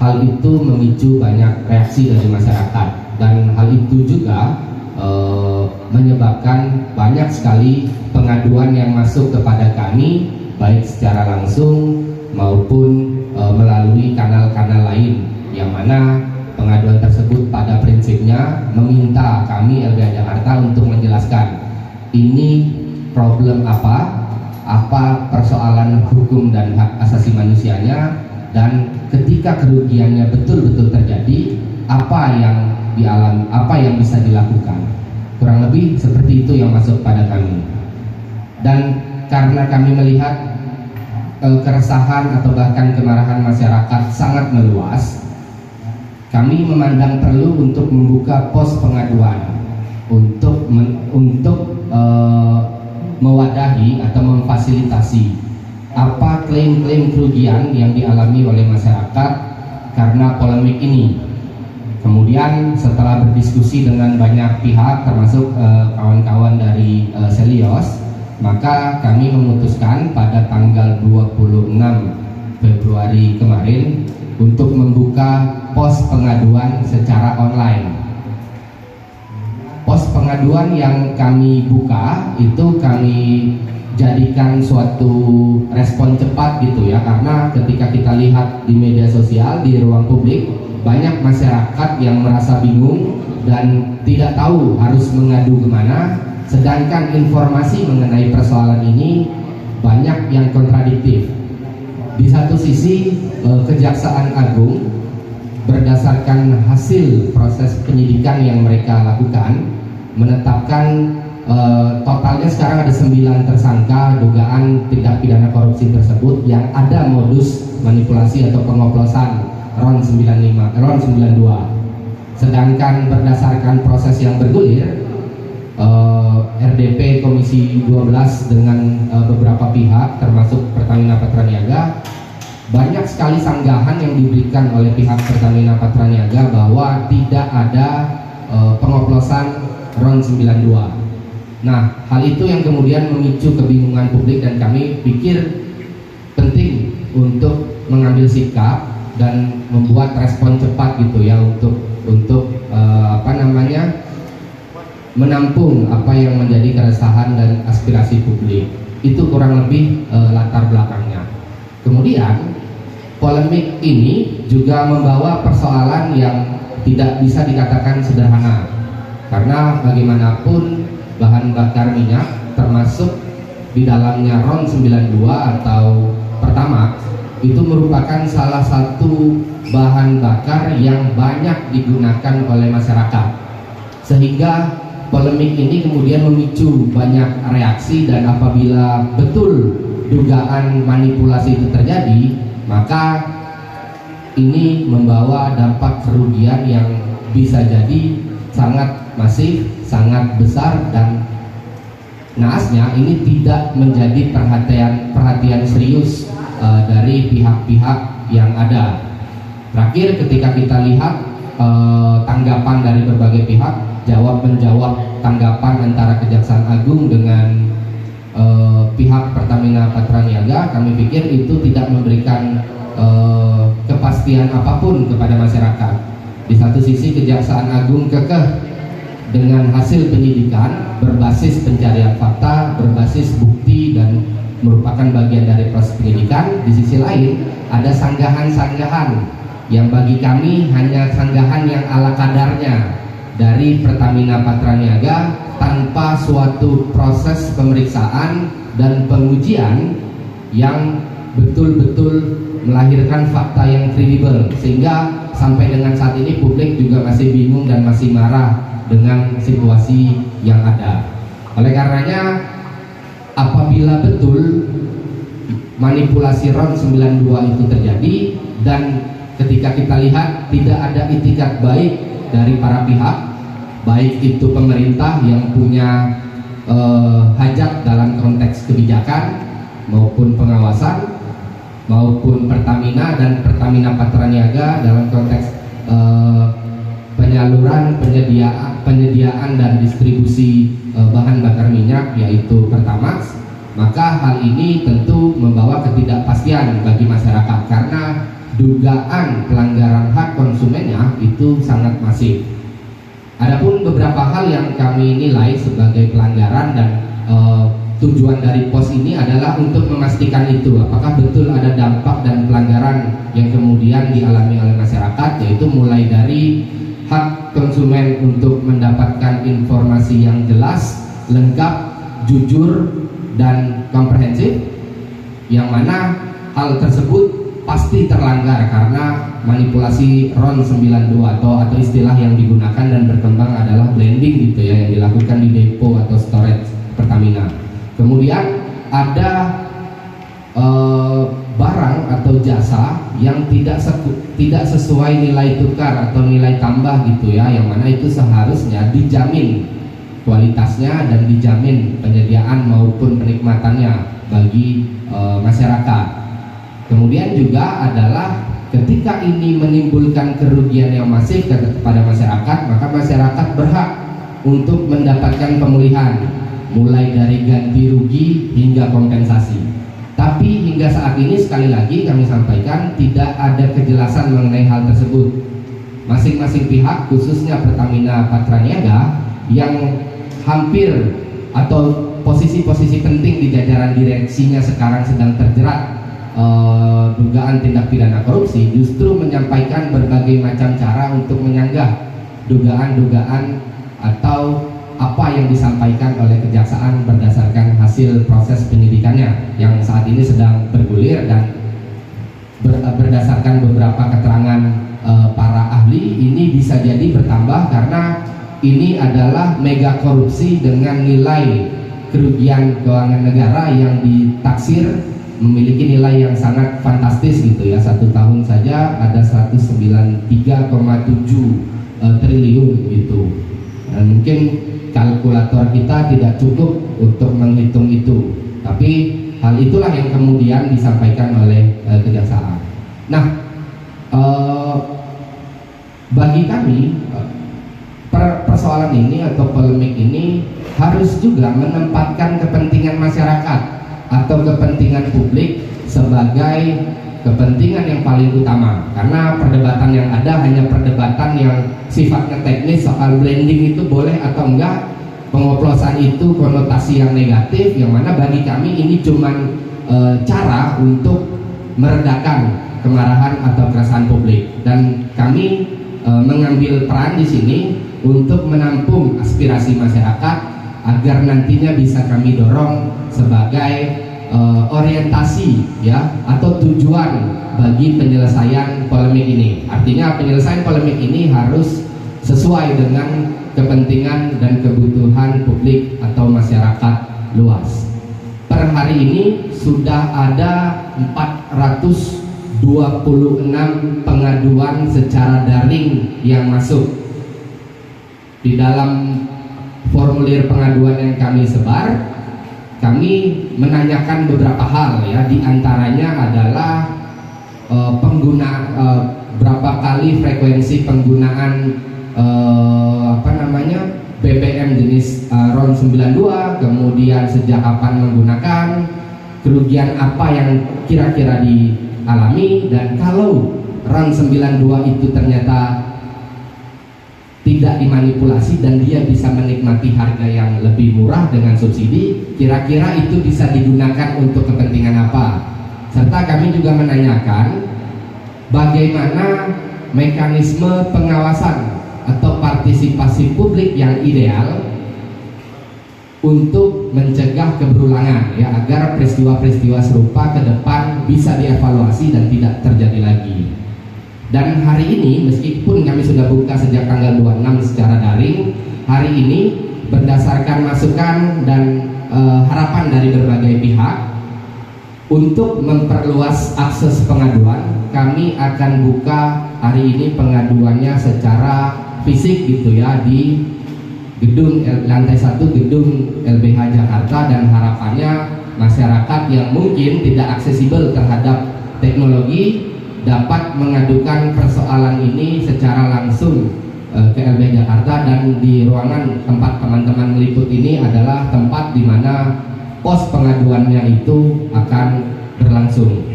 hal itu memicu banyak reaksi dari masyarakat, dan hal itu juga menyebabkan banyak sekali pengaduan yang masuk kepada kami, baik secara langsung maupun melalui kanal-kanal lain, yang mana pengaduan tersebut pada prinsipnya meminta kami LBH Jakarta untuk menjelaskan ini problem apa persoalan hukum dan hak asasi manusianya, dan ketika kerugiannya betul-betul terjadi, apa yang bisa dilakukan. Kurang lebih seperti itu yang masuk pada kami. Dan karena kami melihat keresahan atau bahkan kemarahan masyarakat sangat meluas, kami memandang perlu untuk membuka pos pengaduan untuk mewadahi atau memfasilitasi apa klaim-klaim kerugian yang dialami oleh masyarakat karena polemik ini. Kemudian setelah berdiskusi dengan banyak pihak termasuk kawan-kawan dari Selios, maka kami memutuskan pada tanggal 26 Februari kemarin untuk membuka pos pengaduan secara online. Pos pengaduan yang kami buka itu kami jadikan suatu respon cepat gitu ya, karena ketika kita lihat di media sosial, di ruang publik, banyak masyarakat yang merasa bingung dan tidak tahu harus mengadu kemana, sedangkan informasi mengenai persoalan ini banyak yang kontradiktif. Di satu sisi Kejaksaan Agung berdasarkan hasil proses penyidikan yang mereka lakukan menetapkan totalnya sekarang ada 9 tersangka dugaan tindak pidana korupsi tersebut yang ada modus manipulasi atau pengoplosan RON 92. Sedangkan berdasarkan proses yang bergulir, RDP Komisi 12 dengan beberapa pihak termasuk Pertamina Patraniaga, banyak sekali sanggahan yang diberikan oleh pihak Pertamina Patraniaga bahwa tidak ada pengoplosan RON 92. Nah, hal itu yang kemudian memicu kebingungan publik, dan kami pikir penting untuk mengambil sikap dan membuat respon cepat gitu ya untuk menampung apa yang menjadi keresahan dan aspirasi publik. Itu kurang lebih latar belakangnya. Kemudian polemik ini juga membawa persoalan yang tidak bisa dikatakan sederhana, karena bagaimanapun bahan bakar minyak termasuk di dalamnya RON 92 atau Pertamax itu merupakan salah satu bahan bakar yang banyak digunakan oleh masyarakat, sehingga polemik ini kemudian memicu banyak reaksi, dan apabila betul dugaan manipulasi itu terjadi, maka ini membawa dampak kerugian yang bisa jadi sangat masif, sangat besar, dan naasnya ini tidak menjadi perhatian serius dari pihak-pihak yang ada. Terakhir, ketika kita lihat tanggapan dari berbagai pihak, jawab-menjawab tanggapan antara Kejaksaan Agung dengan pihak Pertamina Patraniaga, kami pikir itu tidak memberikan kepastian apapun kepada masyarakat. Di satu sisi Kejaksaan Agung kekeh dengan hasil penyidikan berbasis pencarian fakta, berbasis bukti, dan merupakan bagian dari proses penyidikan. Di sisi lain ada sanggahan-sanggahan yang bagi kami hanya sanggahan yang ala kadarnya dari Pertamina Patraniaga tanpa suatu proses pemeriksaan dan pengujian yang betul-betul melahirkan fakta yang kredibel, sehingga sampai dengan saat ini publik juga masih bingung dan masih marah dengan situasi yang ada. Oleh karenanya, apabila betul manipulasi RON 92 itu terjadi, dan ketika kita lihat tidak ada itikat baik dari para pihak, baik itu pemerintah yang punya hajat dalam konteks kebijakan maupun pengawasan, maupun Pertamina dan Pertamina Patraniaga dalam konteks penyaluran, penyediaan dan distribusi bahan bakar minyak, yaitu Pertamax, maka hal ini tentu membawa ketidakpastian bagi masyarakat, karena dugaan pelanggaran hak konsumennya itu sangat masif. Adapun beberapa hal yang kami nilai sebagai pelanggaran dan tujuan dari pos ini adalah untuk memastikan itu apakah betul ada dampak dan pelanggaran yang kemudian dialami oleh masyarakat, yaitu mulai dari hak konsumen untuk mendapatkan informasi yang jelas, lengkap, jujur, dan komprehensif, yang mana hal tersebut pasti terlanggar karena manipulasi RON 92 atau istilah yang digunakan dan berkembang adalah blending gitu ya, yang dilakukan di depo atau storage Pertamina. Kemudian ada barang atau jasa yang tidak sesuai nilai tukar atau nilai tambah gitu ya, yang mana itu seharusnya dijamin kualitasnya dan dijamin penyediaan maupun penikmatannya bagi masyarakat. Kemudian juga adalah ketika ini menimbulkan kerugian yang masif kepada masyarakat, maka masyarakat berhak untuk mendapatkan pemulihan mulai dari ganti rugi hingga kompensasi. Tapi hingga saat ini sekali lagi kami sampaikan tidak ada kejelasan mengenai hal tersebut. Masing-masing pihak, khususnya Pertamina Patraniaga yang hampir atau posisi-posisi penting di jajaran direksinya sekarang sedang terjerat dugaan tindak pidana korupsi, justru menyampaikan berbagai macam cara untuk menyanggah dugaan-dugaan atau apa yang disampaikan oleh kejaksaan berdasarkan hasil proses penyidikannya yang saat ini sedang bergulir, dan berdasarkan beberapa keterangan para ahli ini bisa jadi bertambah karena ini adalah mega korupsi dengan nilai kerugian keuangan negara yang ditaksir memiliki nilai yang sangat fantastis gitu ya. Satu tahun saja ada 193,7 triliun gitu. Dan mungkin kalkulator kita tidak cukup untuk menghitung itu, tapi hal itulah yang kemudian disampaikan oleh kejaksaan. Nah, bagi kami persoalan ini atau polemik ini harus juga menempatkan kepentingan masyarakat atau kepentingan publik sebagai kepentingan yang paling utama, karena perdebatan yang ada hanya perdebatan yang sifatnya teknis soal blending itu boleh atau enggak, pengoplosan itu konotasi yang negatif, yang mana bagi kami ini cuman cara untuk meredakan kemarahan atau keresahan publik, dan kami mengambil peran di sini untuk menampung aspirasi masyarakat agar nantinya bisa kami dorong sebagai orientasi ya atau tujuan bagi penyelesaian polemik ini. Artinya penyelesaian polemik ini harus sesuai dengan kepentingan dan kebutuhan publik atau masyarakat luas. Per hari ini sudah ada 426 pengaduan secara daring yang masuk. Di dalam formulir pengaduan yang kami sebar, kami menanyakan beberapa hal ya, diantaranya adalah berapa kali frekuensi penggunaan BBM jenis RON 92, kemudian sejak kapan menggunakan, kerugian apa yang kira-kira dialami, dan kalau RON 92 itu ternyata tidak dimanipulasi dan dia bisa menikmati harga yang lebih murah dengan subsidi, kira-kira itu bisa digunakan untuk kepentingan apa. Serta kami juga menanyakan bagaimana mekanisme pengawasan atau partisipasi publik yang ideal untuk mencegah keberulangan ya, agar peristiwa-peristiwa serupa ke depan bisa dievaluasi dan tidak terjadi lagi. Dan hari ini, meskipun kami sudah buka sejak tanggal 26 secara daring, hari ini berdasarkan masukan dan harapan dari berbagai pihak untuk memperluas akses pengaduan, kami akan buka hari ini pengaduannya secara fisik gitu ya, di gedung lantai 1 gedung LBH Jakarta, dan harapannya masyarakat yang mungkin tidak aksesibel terhadap teknologi dapat mengadukan persoalan ini secara langsung ke LBH Jakarta, dan di ruangan tempat teman-teman meliput ini adalah tempat di mana pos pengaduannya itu akan berlangsung.